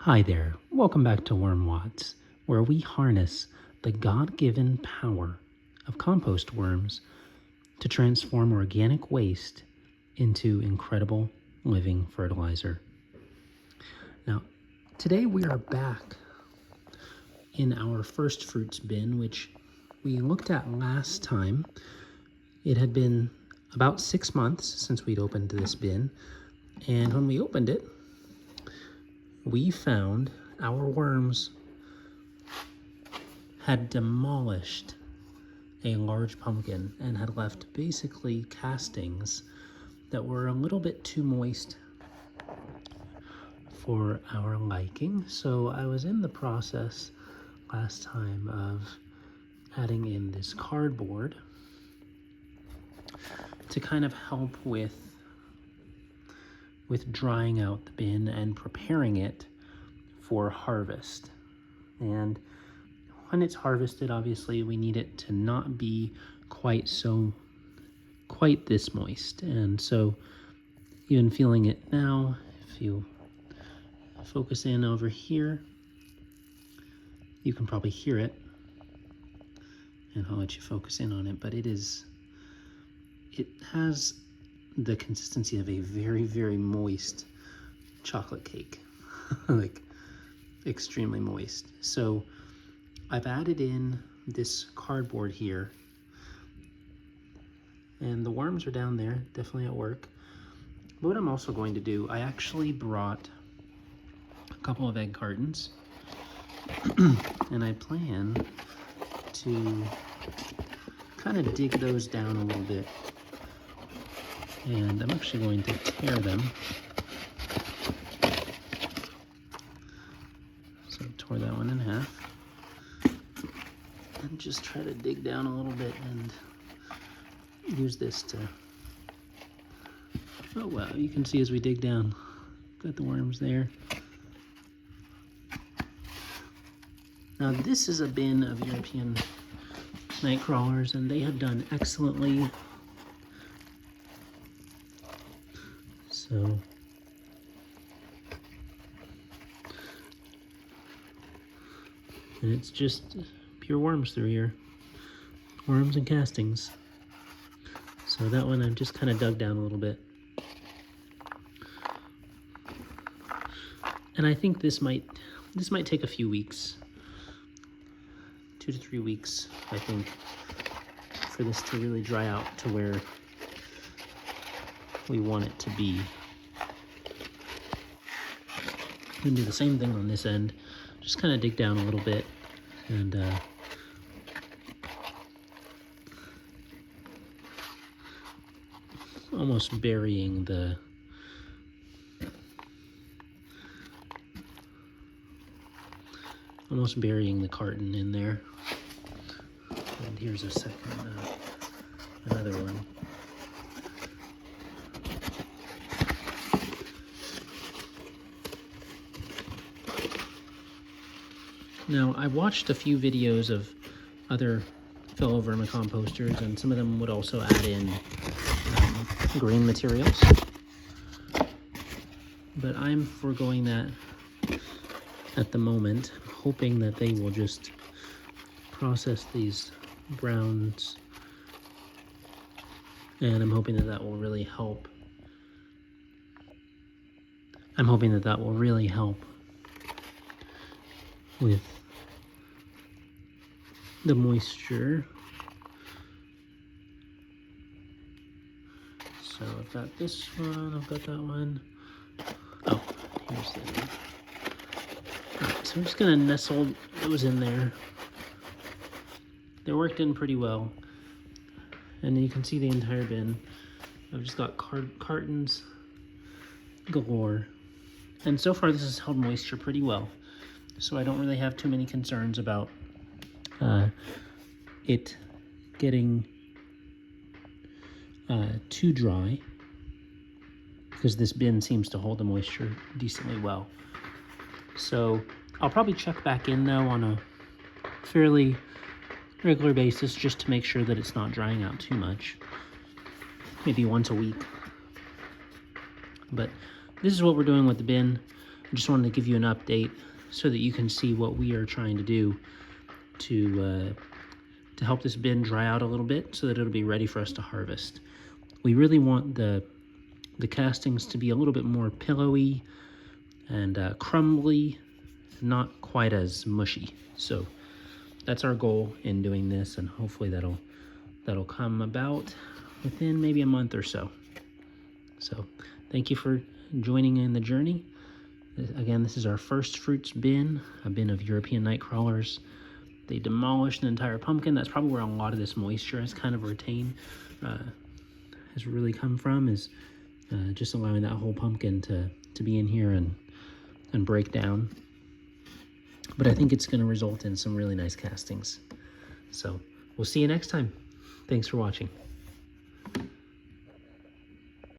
Hi there, welcome back to Worm Watts, where we harness the God-given power of compost worms to transform organic waste into incredible living fertilizer. Now, today we are back in our Firstfruits bin, which we looked at last time. It had been about 6 months since we'd opened this bin, and when we opened it, we found our worms had demolished a large pumpkin and had left basically castings that were a little bit too moist for our liking. So I was in the process last time of adding in this cardboard to kind of help with drying out the bin and preparing it for harvest. And when it's harvested, obviously we need it to not be quite this moist. And so even feeling it now, if you focus in over here, you can probably hear it, and I'll let you focus in on it, but it has the consistency of a very, very moist chocolate cake, like extremely moist. So I've added in this cardboard here, and the worms are down there, definitely at work. But what I'm also going to do, I actually brought a couple of egg cartons, and I plan to kind of dig those down a little bit. And I'm actually going to tear them. So I tore that one in half. And just try to dig down a little bit and use this to... Oh wow, you can see as we dig down, got the worms there. Now this is a bin of European Nightcrawlers, and they have done excellently. So and it's just pure worms through here, worms and castings. So that one I've just kind of dug down a little bit, and I think this might take a few weeks, 2 to 3 weeks, I think, for this to really dry out to where we want it to be. I'm gonna do the same thing on this end, just kind of dig down a little bit and almost burying the carton in there. And here's a second, another one. Now, I watched a few videos of other fellow vermicomposters, and some of them would also add in green materials. But I'm foregoing that at the moment, hoping that they will just process these browns, and I'm hoping that that will really help. I'm hoping that that will really help with the moisture. So I've got this one, I've got that one. Oh, here's the one. Alright, so I'm just gonna nestle those in there. They worked in pretty well. And you can see the entire bin. I've just got cartons galore. And so far this has held moisture pretty well. So I don't really have too many concerns about it getting too dry, because this bin seems to hold the moisture decently well. So I'll probably check back in though on a fairly regular basis just to make sure that it's not drying out too much. Maybe once a week. But this is what we're doing with the bin. just wanted to give you an update so that you can see what we are trying to do to help this bin dry out a little bit so that it'll be ready for us to harvest. We really want the castings to be a little bit more pillowy and crumbly, not quite as mushy. So that's our goal in doing this, and hopefully that'll come about within maybe a month or so. So thank you for joining in the journey. Again, this is our Firstfruits bin, a bin of European Nightcrawlers. They demolished an entire pumpkin. That's probably where a lot of this moisture has kind of retained, has really come from, is just allowing that whole pumpkin to be in here and break down. But I think it's going to result in some really nice castings. So we'll see you next time. Thanks for watching.